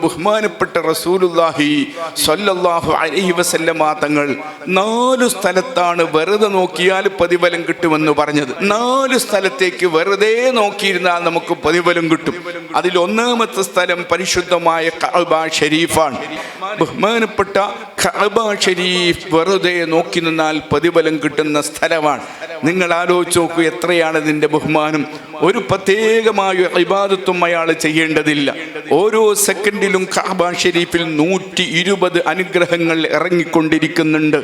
ബഹുമാനപ്പെട്ട റസൂലുള്ളാഹി സ്വല്ലല്ലാഹു അലൈഹി വസല്ലമ തങ്ങൾ 4 സ്ഥലത്താണ് വെറുതെ നോക്കിയാൽ പ്രതിഫലം കിട്ടുമെന്ന് പറഞ്ഞത്. 4 സ്ഥലത്തേക്ക് വെറുതെ നോക്കിയിരുന്നാൽ നമുക്ക് പ്രതിഫലം കിട്ടും. അതിൽ ഒന്നാമത്തെ സ്ഥലം പരിശുദ്ധമായ കഅബ ഷരീഫാണ്. ബഹുമാനപ്പെട്ട കഅബ ഷരീഫ് വെറുതെ നോക്കി നിന്നാൽ പ്രതിഫലം കിട്ടുന്ന സ്ഥലമാണ്. നിങ്ങൾ ആലോചിച്ച് നോക്കൂ, എത്രയാണ് ഇതിൻ്റെ ബഹുമാനം. ഒരു പ്രത്യേകമായ ഇബാദത്തും അയാൾ ചെയ്യേണ്ടതില്ല. ഓരോ സെക്കൻഡിലും കഅബ ഷരീഫിൽ 120 അനുഗ്രഹങ്ങൾ ഇറങ്ങിക്കൊണ്ടിരിക്കുന്നുണ്ട്.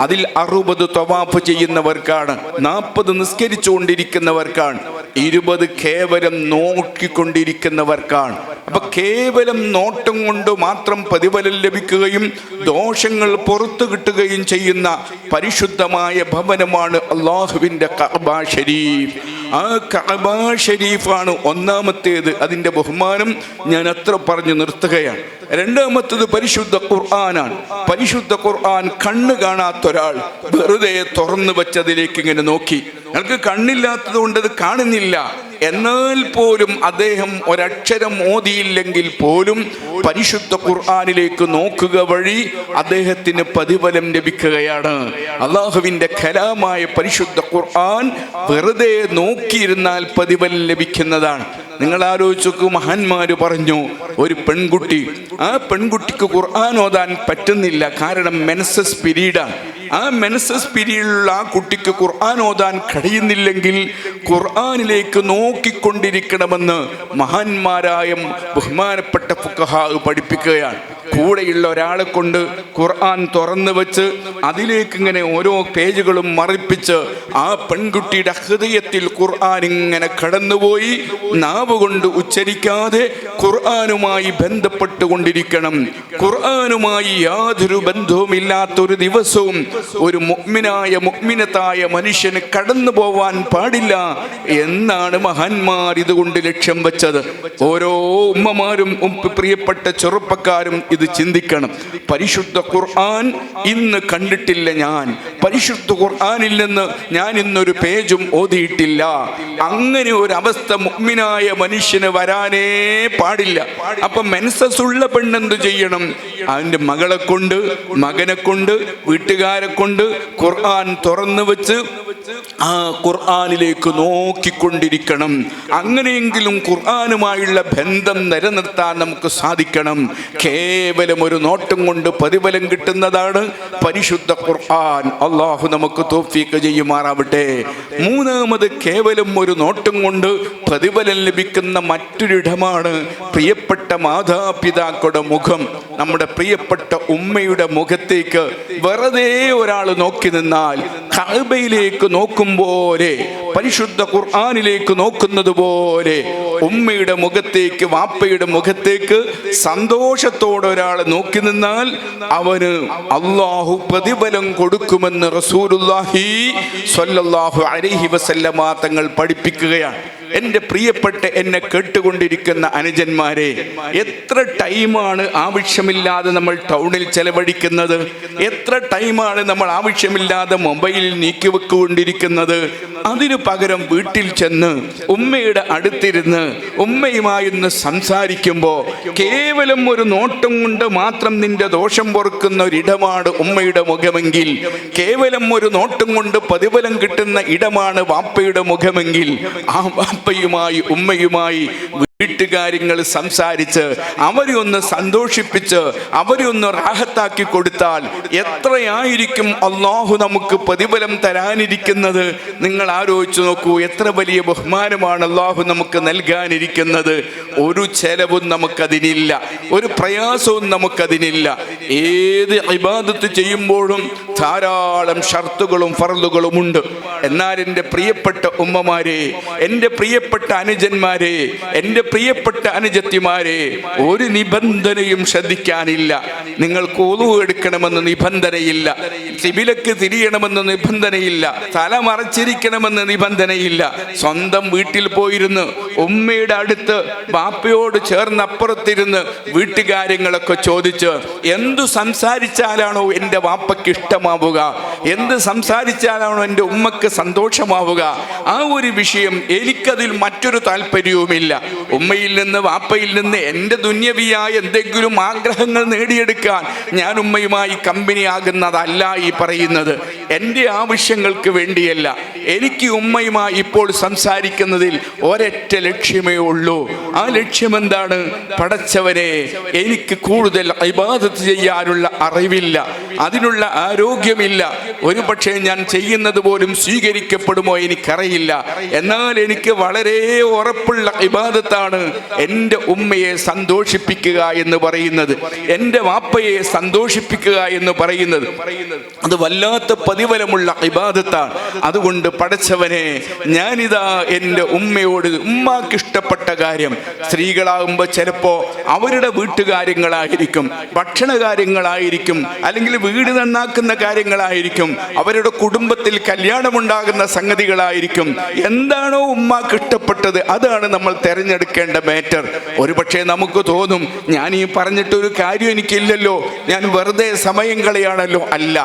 അതിൽ 60 തവാഫ് ചെയ്യുന്നവർക്കാണ്, 40 നിസ്കരിച്ചുകൊണ്ടിരിക്കുന്നവർക്കാണ്, 20 കേവലം നോക്കിക്കൊണ്ടിരിക്കുന്നവർക്കാണ്. അപ്പൊ കേവലം നോട്ടം കൊണ്ട് മാത്രം പ്രതിഫലം ലഭിക്കുകയും ദോഷങ്ങൾ പുറത്തു കിട്ടുകയും ചെയ്യുന്ന പരിശുദ്ധമായ ഭവനമാണ് അല്ലാഹുവിൻ്റെ കഅബ ഷരീഫ്. ആ കഅബ ഷരീഫാണ് ഒന്നാമത്തേത്. അതിൻ്റെ ബഹുമാനം ഞാൻ അത്ര പറഞ്ഞു നിർത്തുകയാണ്. രണ്ടാമത്തേത് പരിശുദ്ധ ഖുർആനാണ്. പരിശുദ്ധ ഖുർആൻ കണ്ണ് കാണാത്തൊരാൾ വെറുതെ തുറന്നു വച്ചതിലേക്ക് ഇങ്ങനെ നോക്കി. ഞങ്ങൾക്ക് കണ്ണില്ലാത്തത് കൊണ്ട് അത് കാണുന്നില്ല. എന്നാൽ പോലും അദ്ദേഹം ഒരക്ഷരം ഓതിയില്ലെങ്കിൽ പോലും പരിശുദ്ധ ഖുർആനിലേക്ക് നോക്കുക വഴി അദ്ദേഹത്തിന് പ്രതിഫലം ലഭിക്കുകയാണ്. അല്ലാഹുവിൻ്റെ കലാമായ പരിശുദ്ധ ഖുർആൻ വെറുതെ നോക്കിയിരുന്നാൽ പ്രതിഫലം ലഭിക്കുന്നതാണ്. നിങ്ങൾ ആലോചിച്ച് നോക്കൂ, മഹാന്മാര് പറഞ്ഞു, ഒരു പെൺകുട്ടി, ആ പെൺകുട്ടിക്ക് ഖുർആൻ ഓതാൻ പറ്റുന്നില്ല. കാരണം മെൻസസ് പീരീഡാണ്. ആ മെൻസസ് പീരീഡിലുള്ള ആ കുട്ടിക്ക് ഖുർആൻ ഓതാൻ കഴിയുന്നില്ലെങ്കിൽ ഖുർആനിലേക്ക് നോക്കിക്കൊണ്ടിരിക്കണമെന്ന് മഹാന്മാരായ ബഹുമാനപ്പെട്ട ഫുഖഹാ പഠിപ്പിക്കുകയാണ്. കൂടെയുള്ള ഒരാളെ കൊണ്ട് ഖുർആൻ തുറന്നു വെച്ച് അതിലേക്ക് ഇങ്ങനെ ഓരോ പേജുകളും മറിപ്പിച്ച് ആ പെൺകുട്ടിയുടെ ഹൃദയത്തിൽ ഖുർആൻ ഇങ്ങനെ കടന്നുപോയി നാവ് കൊണ്ട് ഉച്ചരിക്കാതെ ഖുർആനുമായി ബന്ധപ്പെട്ടുകൊണ്ടിരിക്കണം. ഖുർആനുമായി യാതൊരു ബന്ധവുമില്ലാത്തൊരു ദിവസവും ഒരു മുഅ്മിനായ മുഅ്മിനത്തായ മനുഷ്യന് കടന്നു പോവാൻ പാടില്ല എന്നാണ് മഹാന്മാർ ഇതുകൊണ്ട് ലക്ഷ്യം വെച്ചത്. ഓരോ ഉമ്മമാരും പ്രിയപ്പെട്ട ചെറുപ്പക്കാരും ഇത് ചിന്തിക്കണം. പരിശുദ്ധ ഖുർആൻ ഇന്ന് കണ്ടിട്ടില്ല ഞാൻ, പരിശുദ്ധ ഖുർആനിൽ നിന്ന് ഞാൻ ഇന്നൊരു പേജും ഓതിയിട്ടില്ല. അങ്ങനെ ഒരു അവസ്ഥ മുഅ്മിനായ മനുഷ്യന് വരാനേ പാടില്ല. അപ്പൊ മെൻസസ് ഉള്ള പെണ്ണെന്ത് ചെയ്യണം? അതിൻ്റെ മകളെ കൊണ്ട്, മകനെ കൊണ്ട്, വീട്ടുകാരെ കൊണ്ട് ഖുർആൻ തുറന്നു വെച്ച് ആ ഖുർആനിലേക്ക് നോക്കിക്കൊണ്ടിരിക്കണം. അങ്ങനെയെങ്കിലും ഖുർആനുമായുള്ള ബന്ധം നിലനിർത്താൻ നമുക്ക് സാധിക്കണം. കേവലം ഒരു നോട്ടം കൊണ്ട് പ്രതിഫലം കിട്ടുന്നതാണ് പരിശുദ്ധ ഖുർആൻ. അല്ലാഹു നമുക്ക് തൗഫീഖ് ചെയ്യുമാറാവട്ടെ. മൂന്നാമത്, കേവലം ഒരു നോട്ടം കൊണ്ട് പ്രതിഫലം ലഭിക്കുന്ന മറ്റൊരിടമാണ് പ്രിയപ്പെട്ട മാതാപിതാക്കളുടെ മുഖം. നമ്മുടെ പ്രിയപ്പെട്ട ഉമ്മയുടെ മുഖത്തേക്ക് വെറുതെ ഒരാൾ നോക്കി നിന്നാൽ കഅബയിലേക്ക് നോക്കും പോലെ, പരിശുദ്ധ ഖുർആനിലേക്ക് നോക്കുന്നത് പോലെ ഉമ്മയുടെ മുഖത്തേക്ക്, വാപ്പയുടെ മുഖത്തേക്ക് സന്തോഷത്തോടെ ഒരാൾ നോക്കി നിന്നാൽ അവന് അല്ലാഹു പ്രതിഫലം കൊടുക്കുമെന്ന് റസൂലുള്ളാഹി സ്വല്ലല്ലാഹു അലൈഹി വസല്ലമ തങ്ങൾ പഠിപ്പിക്കുകയാണ്. എൻ്റെ പ്രിയപ്പെട്ട എന്നെ കേട്ടുകൊണ്ടിരിക്കുന്ന അനുജന്മാരെ, എത്ര ടൈമാണ് ആവശ്യമില്ലാതെ നമ്മൾ ടൗണിൽ ചെലവഴിക്കുന്നത്? എത്ര ടൈമാണ് നമ്മൾ ആവശ്യമില്ലാതെ മൊബൈലിൽ നീക്കിവെക്കൊണ്ടിരിക്കുന്നത്? അതിനു പകരം വീട്ടിൽ ചെന്ന് ഉമ്മയുടെ അടുത്തിരുന്ന് ഉമ്മയുമായി ഒന്ന് സംസാരിക്കുമ്പോൾ കേവലം ഒരു നോട്ടം കൊണ്ട് മാത്രം നിന്റെ ദോഷം പൊറുക്കുന്ന ഒരിടമാണ് ഉമ്മയുടെ മുഖമെങ്കിൽ, കേവലം ഒരു നോട്ടം കൊണ്ട് പ്രതിഫലം കിട്ടുന്ന ഇടമാണ് വാപ്പയുടെ മുഖമെങ്കിൽ, ആ വാപ്പയുമായി ഉമ്മയുമായി വീട്ടുകാര്യങ്ങൾ സംസാരിച്ച് അവരെ ഒന്ന് സന്തോഷിപ്പിച്ച് അവരെ ഒന്ന് റാഹത്താക്കി കൊടുത്താൽ എത്രയായിരിക്കും അല്ലാഹു നമുക്ക് പ്രതിഫലം തരാനിരിക്കുന്നത്? നിങ്ങൾ ആലോചിച്ച് നോക്കൂ, എത്ര വലിയ ബഹുമാനമാണ് അല്ലാഹു നമുക്ക് നൽകാനിരിക്കുന്നത്. ഒരു ചെലവും നമുക്കതിനില്ല, ഒരു പ്രയാസവും നമുക്കതിനില്ല. ഏത് ഇബാദത്ത് ചെയ്യുമ്പോഴും ധാരാളം ഷർത്തുകളും ഫർളുകളും ഉണ്ട്. എന്നാൽ എൻ്റെ പ്രിയപ്പെട്ട ഉമ്മമാരെ, എൻ്റെ പ്രിയപ്പെട്ട അനുജന്മാരെ, എൻ്റെ പ്രിയപ്പെട്ട അനുജത്തിമാരെ, ഒരു നിബന്ധനയും ശ്രദ്ധിക്കാനില്ല. നിങ്ങൾക്ക് ഉളു എടുക്കണമെന്ന് നിബന്ധനയില്ല, ഖിബിലക്ക് തിരിയണമെന്ന് നിബന്ധനയില്ല, തല മറച്ചിരിക്കണമെന്ന് നിബന്ധനയില്ല. സ്വന്തം വീട്ടിൽ പോയിരുന്ന് ഉമ്മയുടെ അടുത്ത് ബാപ്പയോട് ചേർന്നപ്പുറത്തിരുന്ന് വീട്ടുകാര്യങ്ങളൊക്കെ ചോദിച്ച് എന്തു സംസാരിച്ചാലാണോ എൻ്റെ വാപ്പയ്ക്ക് ഇഷ്ടമാവുക, എന്ത് സംസാരിച്ചാലാണോ എൻ്റെ ഉമ്മക്ക് സന്തോഷമാവുക, ആ ഒരു വിഷയം എനിക്കതിൽ മറ്റൊരു താല്പര്യവുമില്ല. ഉമ്മയിൽ നിന്ന് വാപ്പയിൽ നിന്ന് എൻ്റെ ദുന്യവിയായ എന്തെങ്കിലും ആഗ്രഹങ്ങൾ നേടിയെടുക്കാൻ ഞാൻ ഉമ്മയുമായി കമ്പനി ആകുന്നതല്ല ഈ പറയുന്നത്. എൻ്റെ ആവശ്യങ്ങൾക്ക് വേണ്ടിയല്ല. എനിക്ക് ഉമ്മയുമായി ഇപ്പോൾ സംസാരിക്കുന്നതിൽ ഒരൊറ്റ ലക്ഷ്യമേ ഉള്ളൂ. ആ ലക്ഷ്യം എന്താണ്? പടച്ചവനെ, എനിക്ക് കൂടുതൽ ഇബാദത്ത് ചെയ്യാനുള്ള അറിവില്ല, അതിനുള്ള ആരോഗ്യമില്ല, ഒരു പക്ഷേ ഞാൻ ചെയ്യുന്നത് പോലും സ്വീകരിക്കപ്പെടുമോ എനിക്കറിയില്ല. എന്നാൽ എനിക്ക് വളരെ ഉറപ്പുള്ള ഇബാദത്താണ് എൻ്റെ ഉമ്മയെ സന്തോഷിപ്പിക്കുക എന്ന് പറയുന്നത്, എൻ്റെ വാപ്പയെ സന്തോഷിപ്പിക്കുക എന്ന് പറയുന്നത്. അത് വല്ലാത്ത പ്രതിഫലമുള്ള ഇബാദത്താണ്. അതുകൊണ്ട് പടച്ചവനെ, ഞാനിതാ എൻ്റെ ഉമ്മയോട്, ഉമ്മാക്ക് ഇഷ്ടപ്പെട്ട കാര്യം, സ്ത്രീകളാകുമ്പോൾ ചിലപ്പോൾ അവരുടെ വീട്ടുകാര്യങ്ങളായിരിക്കും, ഭക്ഷണകാര്യങ്ങളായിരിക്കും, അല്ലെങ്കിൽ വീട് നന്നാക്കുന്ന കാര്യങ്ങളായിരിക്കും, അവരുടെ കുടുംബത്തിൽ കല്യാണമുണ്ടാകുന്ന സംഗതികളായിരിക്കും. എന്താണോ ഉമ്മാക്ക് ഇഷ്ടപ്പെട്ടത് അതാണ് നമ്മൾ തിരഞ്ഞെടുക്കേണ്ട മാറ്റർ. ഒരുപക്ഷെ നമുക്ക് തോന്നും, ഞാൻ ഈ പറഞ്ഞിട്ടൊരു കാര്യം എനിക്കില്ലല്ലോ, ഞാൻ വെറുതെ സമയം കളയാണല്ലോ. അല്ല,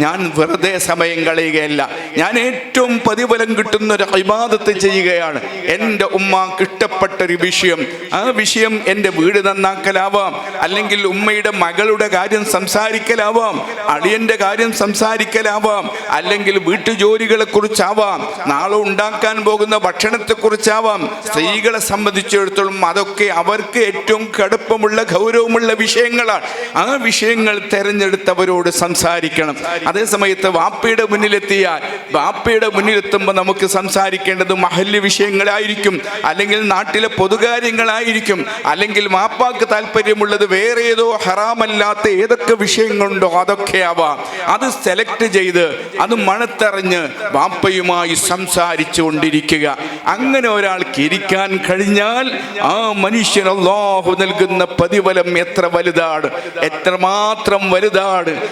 ഞാൻ വെറുതെ സമയം കളയുകയല്ല, ഞാൻ ഏറ്റവും പ്രതിഫലം കിട്ടുന്ന ഒരു ഇബാദത്ത് ചെയ്യുകയാണ്. എൻ്റെ ഉമ്മാക്ക് ഇഷ്ടപ്പെട്ടൊരു വിഷയം, ആ വിഷയം എൻ്റെ വീട് നന്നാക്കലാവാം, അല്ലെങ്കിൽ ഉമ്മയുടെ മകളുടെ കാര്യം സംസാരിക്കലാവാം, അളിയൻ്റെ കാര്യം സംസാരിക്കലാവാം, അല്ലെങ്കിൽ വീട്ടുജോലികളെ കുറിച്ചാവാം, നാളെ ഉണ്ടാക്കാൻ പോകുന്ന ഭക്ഷണത്തെക്കുറിച്ചാവാം. സ്ത്രീകളെ സംബന്ധിച്ചിടത്തോളം അതൊക്കെ അവർക്ക് ഏറ്റവും കടുപ്പമുള്ള ഗൗരവമുള്ള വിഷയങ്ങളാണ്. ആ വിഷയങ്ങൾ തിരഞ്ഞെടുത്തവരോട് സംസാരിക്കണം. അതേസമയത്ത് വാപ്പയുടെ മുന്നിലെത്തിയാൽ, വാപ്പയുടെ മുന്നിലെത്തുമ്പോൾ നമുക്ക് സംസാരിക്കേണ്ടത് മഹല്ല് വിഷയങ്ങളായിരിക്കും, അല്ലെങ്കിൽ നാട്ടിലെ പൊതുകാര്യങ്ങളായിരിക്കും, അല്ലെങ്കിൽ വാപ്പാക്ക് താല്പര്യമുള്ളത് വേറെ ഏതോ ഹറാമല്ലാത്ത ഏതൊക്കെ വിഷയങ്ങളുണ്ടോ അതൊക്കെ ആവാം. അത് സെലക്ട് ചെയ്ത് അത് മണത്തറിഞ്ഞ് വാപ്പയുമായി സംസാരിച്ചു കൊണ്ടിരിക്കുക. അങ്ങനെ ഒരാൾക്ക് ഇരിക്കാൻ കഴിഞ്ഞാൽ ആ മനുഷ്യൻ അല്ലാഹു നൽകുന്ന പ്രതിഫലം എത്ര വലുതാണ്, എത്രമാത്രം വലുതാണ്.